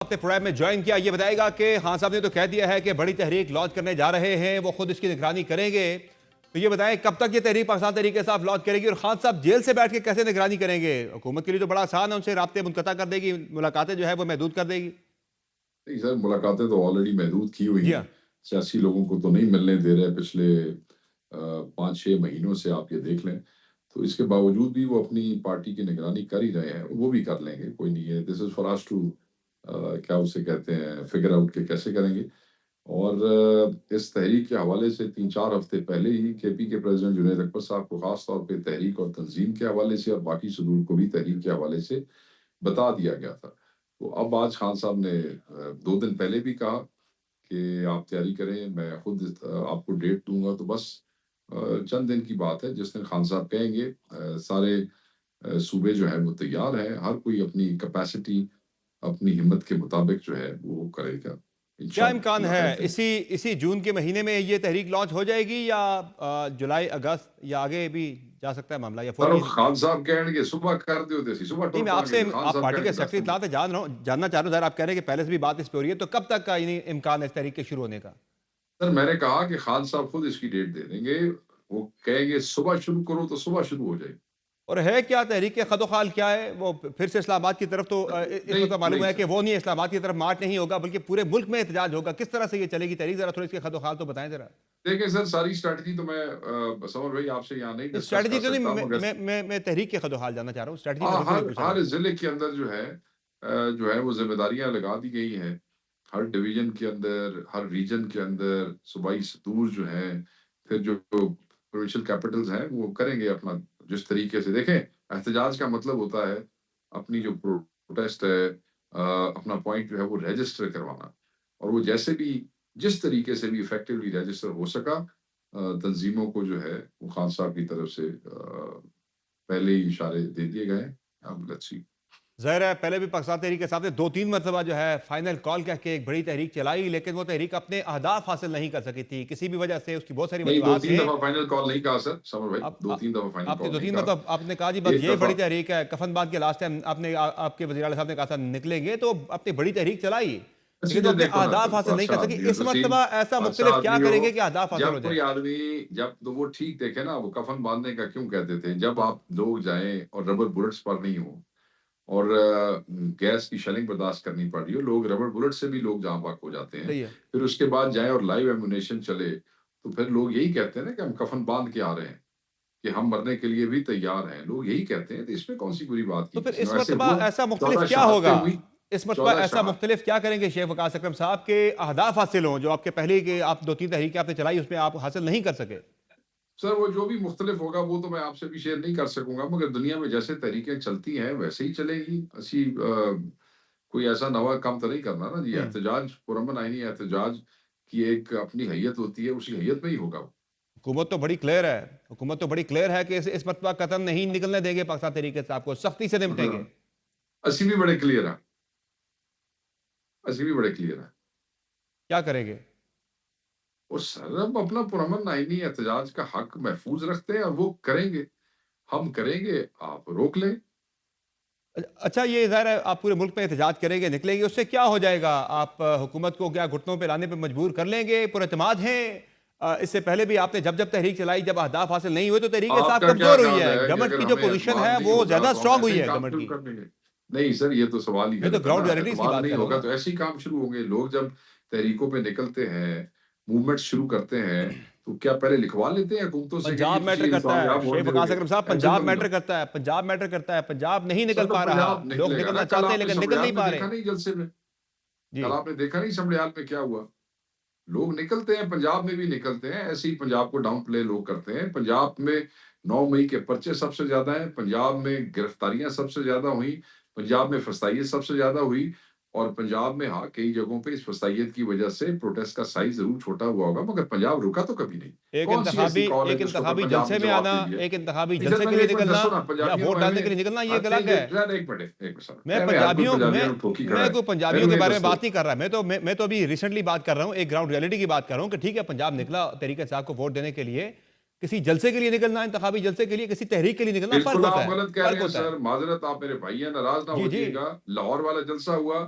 آپ نے پروگرام میں جوائن کیا، یہ بتائے گا کہ خان صاحب نے تو کہہ دیا ہے کہ بڑی تحریک لانچ کرنے جا رہے ہیں، وہ خود اس کی نگرانی کریں گے، تو یہ بتائیں کب تک یہ تحریک پاکستان تحریک انصاف لانچ کرے گی، اور خان صاحب جیل سے بیٹھ کے کیسے نگرانی کریں گے؟ حکومت کے لیے تو بڑا آسان ہے، ان سے رابطے منقطع کر دے گی، ملاقاتیں جو ہے وہ محدود کر دے گی۔ نہیں سر، ملاقاتیں تو آلریڈی محدود کی ہوئی جی ہیں، ہاں، سیاسی لوگوں کو تو نہیں ملنے دے رہے پچھلے 5-6 مہینوں سے، آپ یہ دیکھ لیں۔ تو اس کے باوجود بھی وہ اپنی پارٹی کی نگرانی کر ہی رہے ہیں، وہ بھی کر لیں گے، کوئی نہیں ہے۔ دس از فار اس ٹو کیا اسے کہتے ہیں، فگر آؤٹ کہ کیسے کریں گے۔ اور اس تحریک کے حوالے سے 3-4 ہفتے پہلے ہی کے پی کے پریزیڈنٹ جنید اکبر صاحب کو خاص طور پہ تحریک اور تنظیم کے حوالے سے اور باقی صدور کو بھی تحریک کے حوالے سے بتا دیا گیا تھا۔ تو اب آج خان صاحب نے 2 دن پہلے بھی کہا کہ آپ تیاری کریں، میں خود آپ کو ڈیٹ دوں گا۔ تو بس چند دن کی بات ہے، جس دن خان صاحب کہیں گے سارے صوبے جو ہے وہ تیار ہیں، ہر کوئی اپنی کیپیسٹی اپنی ہمت کے مطابق جو ہے وہ کرے گا کیا امکان انشاءاللہ ہے خیر کریں۔ اسی جون کے مہینے میں یہ تحریک لانچ ہو جائے گی، یا جولائی اگست یا آگے بھی جا سکتا ہے معاملہ، یا سر فوری؟ خان صاحب کہیں گے صبح کر دیو تے سی صبح نہیں، ٹر میں آپ سے پاں خان آپ صاحب پارٹی کہنے کے کے 10 سیکرٹری دن اطلاع جاننا چاہ رہا ہوں، ظاہر آپ کہہ رہے ہیں کہ پہلے سے بھی بات اس پہ ہو رہی ہے، تو کب تک کا امکان ہے اس تحریک کے شروع ہونے کا؟ سر میں نے کہا کہ خان صاحب خود اس کی ڈیٹ دے دیں گے، وہ کہیں گے صبح شروع کرو تو صبح شروع ہو جائے گی۔ اور ہے کیا تحریک کے خد و خال کیا ہے؟ وہ پھر سے اسلام آباد کی طرف تو اس وقت معلوم نہیں ہے سر، کہ وہ نہیں، اسلام آباد کی طرف مارچ نہیں ہوگا بلکہ پورے ملک میں احتجاج ہوگا، کس طرح سے یہ چلے گی تحریک؟ ذرا تھوڑا اس کے خد و خال تو بتائیں ذرا۔ دیکھیں سر ساری اسٹریٹجی تو میں سمر بھائی آپ سے یہاں نہیں ڈسکس اسٹریٹجی کر تو نہیں، سکتا، مگر میں تحریک کے خد و حال جاننا چاہ رہا ہوں، اسٹریٹجی میں بالکل نہیں پوچھ رہا۔ ہر ضلع کے اندر جو ہے وہ ذمہ داریاں لگا دی گئی ہیں، ہر ڈویژن کے اندر، ہر ریجن کے اندر صوبائی صدور جو ہیں، پھر جو پروونشل کیپٹلز ہیں وہ کریں گے اپنا جس طریقے سے۔ دیکھیں احتجاج کا مطلب ہوتا ہے اپنی جو پروٹیسٹ ہے، اپنا پوائنٹ جو ہے وہ رجسٹر کروانا، اور وہ جیسے بھی جس طریقے سے بھی افیکٹولی رجسٹر ہو سکا، تنظیموں کو جو ہے وہ خان صاحب کی طرف سے پہلے ہی اشارے دے دیے گئے ہیں۔ اب لیٹس سی۔ ظاہر ہے پہلے بھی پاکستان تحریک کے ساتھ 2-3 مرتبہ جو ہے فائنل کال کہہ کے ایک بڑی تحریک چلائی، لیکن وہ تحریک اپنے اہداف حاصل نہیں کر سکی تھی کسی بھی وجہ سے، اس کی بہت ساری نہیں، دو وجوہات تین ہیں۔ دفعہ فائنل کال نہیں کہا سر سمر بھائی، اب 2-3 دفعہ فائنل آپ نے کال دو نہیں تین کہا۔ مرتبہ آپ نے کہا جی بس ایک یہ دفعہ بڑی تحریک ہے، کفن باندھ کے لاسٹ ٹائم آپ کے وزیر اعلیٰ صاحب نے کہا تھا نکلیں گے، تو اپنی بڑی تحریک چلائی لیکن وہ سیدھے اپنے دیکھو نا، اہداف حاصل نہیں کر بادشاہ سکی۔ آدمی ہو اس تو مرتبہ ایسا بادشاہ مختلف کیا آدمی کریں ہو، گے کہ اہداف حاصل ہو جب جائیں؟ کوئی آدمی جب تو وہ ٹھیک دیکھے نا، وہ کفن باندھنے کا کیوں کہتے تھے، جب آپ لوگ جائیں اور ربر بلٹس پر نہیں ہوں اور گیس کی شیلنگ برداشت کرنی پڑ رہی ہو، لوگ ربر بلٹ سے بھی لوگ جہاں بحق ہو جاتے ہیں، صحیح ہے۔ پھر اس کے بعد جائیں اور لائیو ایمونیشن چلے، تو پھر لوگ یہی کہتے ہیں نا کہ ہم کفن باندھ کے آ رہے ہیں، کہ ہم مرنے کے لیے بھی تیار ہیں، لوگ یہی کہتے ہیں۔ تو اس میں کون سی بری بات تو کی پھر کسی نے؟ اس ایسے مرتبہ ہوا، ایسا مختلف 14 کیا شہادتیں ہوگا؟ ہوئی، اس مرتبہ 14 ایسا شہادت۔ مختلف کیا کریں گے شیخ وقاص اکرم صاحب کہ اہداف حاصل ہوں، جو آپ کے پہلے کہ آپ 2-3 تحریکیں آپ نے چلائی اس میں آپ حاصل نہیں کر سکے؟ سر وہ جو بھی مختلف ہوگا وہ تو میں آپ سے بھی شیئر نہیں کر سکوں گا، مگر دنیا میں جیسے تحریکیں چلتی ہیں ویسے ہی چلے گی۔ کوئی ایسا نوا کام تو نہیں کرنا نا جی، احتجاج پرامن آئینی احتجاج کی ایک اپنی حیت ہوتی ہے، اسی حیت میں ہی ہوگا وہ۔ حکومت تو بڑی کلیئر ہے، حکومت تو بڑی کلیئر ہے کہ اس مرتبہ قتل نہیں نکلنے دیں گے، پاکستان تحریک صاحب کو سختی سے نمٹیں گے۔ اسی بھی بڑے کلیئر ہیں، اسی بھی بڑے کلیئر ہیں۔ کیا کریں گے؟ اور سر اب اپنا پرامن آئینی احتجاج کا حق محفوظ رکھتے ہیں اور وہ کریں گے، ہم کریں گے، آپ روک لیں۔ اچھا، یہ ظاہر ہے آپ پورے ملک میں احتجاج کریں گے، نکلیں گے، اس سے کیا ہو جائے گا؟ آپ حکومت کو کیا گھٹنوں پہ لانے پہ مجبور کر لیں گے؟ پر اعتماد ہیں؟ اس سے پہلے بھی آپ نے جب تحریک چلائی، جب اہداف حاصل نہیں ہوئے تو تحریک آپ صاحب کا کیا کمزور ہوئی خیال ہے، ہے کہ گورنمنٹ اگر کی جو ہمیں پوزیشن اعتماد ہے نہیں وہ ہوگا زیادہ تو ہم سٹرونگ ایسے ہوئی ہی ہے کام گورنمنٹ شروع کی؟ کر دیں گے؟ نہیں سر، یہ تو سوال ہی میں تو غلط ہے نا۔ گراؤنڈ ریئلٹیز کی اعتماد بات نہیں کر رہا ہوں ہوگا نا۔ تو ایسے ہی کام شروع ہوں گے۔ لوگ جب تحریکوں پہ نکلتے ہیں، موومنٹ شروع کرتے ہیں، تو کیا پہلے لکھوا لیتے ہیں حکومتوں سے کہ جی پنجاب میٹر کسی کرتا ہے کامیاب ووٹ شیخ دے دو وقاص گے؟ اکرم صاحب، ایسے تو پنجاب نہیں میٹر ہوتا کرتا ہے، پنجاب میٹر کرتا ہے، پنجاب نہیں نکل سر۔ تو پا رہا، پنجاب لوگ نکلے گا نا، نکلنا کل چاہتے ہیں آپ نے لیکن نکل سمریال نہیں میں پا رہے۔ دیکھا نہیں جلسے میں؟ جی کل آپ نے دیکھا نہیں سمریال میں کیا ہوا؟ لوگ نکلتے ہیں، پنجاب میں بھی نکلتے ہیں، ایسے ہی پنجاب کو ڈاؤن پلے لوگ کرتے ہیں۔ پنجاب میں 9 مئی کے پرچے سب سے زیادہ ہیں، پنجاب میں گرفتاریاں سب سے زیادہ ہوئیں، پنجاب میں فسائیت سب سے زیادہ ہوئی، اور پنجاب میں ہاں کئی جگہوں پہ اس فسائیت کی وجہ سے پروٹیسٹ کا سائز ضرور چھوٹا ہوا ہوگا، مگر پنجاب رکا تو کبھی نہیں۔ کون سی ایسی کال ہے ایک جس کے اوپر انتخابی پنجاب نے جلسے میں جواب آنا، دے دیا؟ ایک انتخابی نہیں سر، جلسے میں کے نے لیے ایک منٹ نکلنا دسو نا، یا پنجابیوں ووٹ کو ڈالنے ایویں کے لیے نکلنا، یہ الگ ہے۔ ایک منٹ سر، ہر کوئی پنجابیوں کو ٹھوکی کھڑا میں ہے۔ کوئی پنجابیوں کے بارے میں بات نہیں کر رہا، میں تو ابھی ریسنٹلی بات کر رہا ہوں، ایک گراؤنڈ ریئلٹی کی بات کر رہا ہوں کہ ٹھیک ہے پنجاب نکلا تحریک انصاف کو ووٹ دینے کے لیے، کسی جلسے کے لیے نکلنا، انتخابی جلسے کے لیے، کسی تحریک کے لیے نکلنا، فرق بالکل ہوتا آپ ہے، غلط کہہ رہے فرق ہیں ہوتا ہے۔ سر، معذرت، آپ میرے بھائی ہیں، ناراض نہ جی ہو جی جائے گا۔ لاہور والا جلسہ ہوا،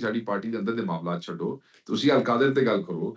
ਸਾਡੀ ਪਾਰਟੀ ਦੇ ਅੰਦਰ ਦੇ ਮਾਮਲਾਤ ਛੱਡੋ, ਤੁਸੀਂ ਅਲ-ਕਾਦਰ ਤੇ ਗੱਲ ਕਰੋ,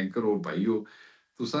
ਐਂਕਰ ਹੋ, ਭਾਈ ਹੋ, ਤੁਸੀਂ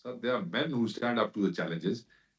sir, there are men who stand up to the challenges.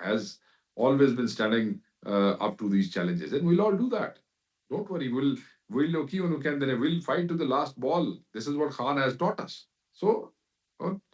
has always been standing up to these challenges and we'll all do that. Don't worry, we'll ਕੀ ਉਹਨੂੰ ਕਹਿੰਦੇ ਨੇ, we'll fight to the last ball. This is what Khan has taught us. So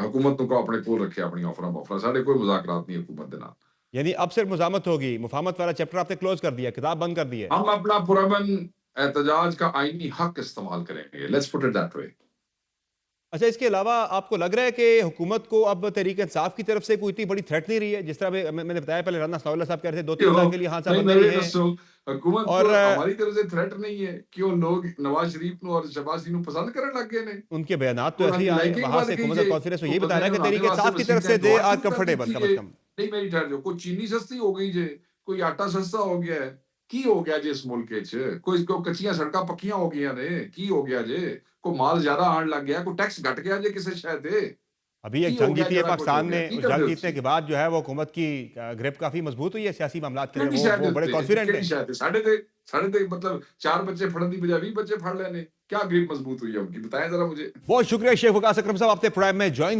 ਹਕੂਮਤ ਨੂੰ ਕੋ ਆਪਣੇ ਕੋਲ ਰੱਖੇ ਆਪਣੀ ਆਫਰਾਂ, ਸਾਡੇ ਕੋਈ ਮੁਜ਼ਾਕਰਾਤ ਨਹੀਂ ਹਕੂਮਤ ਦੇ ਨਾਲ। یعنی اب صرف مزاحمت ہوگی، مفاہمت والا چیپٹر آپ نے کلوز کر دیا، کتاب بند کر دی ہے۔ ہم اپنا پرامن احتجاج کا آئینی حق استعمال کریں گے. Let's put it that way. اچھا، اس کے علاوہ آپ کو لگ رہا ہے کہ حکومت کو اب تحریک انصاف کی طرف سے کوئی اتنی بڑی تھریٹ نہیں رہی ہے؟ جس طرح میں نے بتایا پہلے رانا ثناء اللہ صاحب کہہ رہے تھے 2-3 سال کے لیے ہاں صاحب نہیں اندر ہی ہیں، دسو حکومت اور کو ہماری طرف سے تھریٹ نہیں ہے کہ وہ لوگ نواز شریف نو اور شہباز شریف نو پسند کرنے لگ گئے نے. ان کے بیانات تو اور ایسے ہی آئے لائکنگ وہاں بڑھ سے، گئی حکومت کا جے. کانفیڈنس تو تو یہی بتا رہا ہے کہ بندے تحریک نے انصاف کی وسیم طرف کا سے دے دعا آر شروع کر کمفرٹیبل دیتی کم از ہے. کم۔ نہیں میری ٹھہر جو کوئی چینی سستی ہو گئی جے, کوئی آٹا سستا ہو گیا ہے, کی ہو گیا جے اس ملک چ, کوئی کچیاں سڑکاں پکیاں ہو گیا نے, کی ہو گیا جے, کوئی مال زیادہ آن لگ گیا, کوئی ٹیکس گھٹ گیا جے کسے شے تے, ابھی ایک کی جنگ ہو گیا جیتی ہے جڑا کچھ پاکستان ہو گیا, نے، کی اس کر جنگ دے جیتنے اسی کے بعد جو ہے وہ حکومت کی گرپ کافی مضبوط ہوئی ہے سیاسی معاملات کے کیڑی اندر، شے وہ بڑے کانفیڈنٹ کیڑی ہیں۔ شے ساڑھے تے مطلب 4 بچے پھڑن دی بجائے 20 بچے پھڑ لینے, کیا گریپ مضبوط ہوئی ہے ان کی, بتائیں ذرا مجھے. بہت شکریہ شیخ وقاص اکرم صاحب، آپ نے پرائم میں جوائن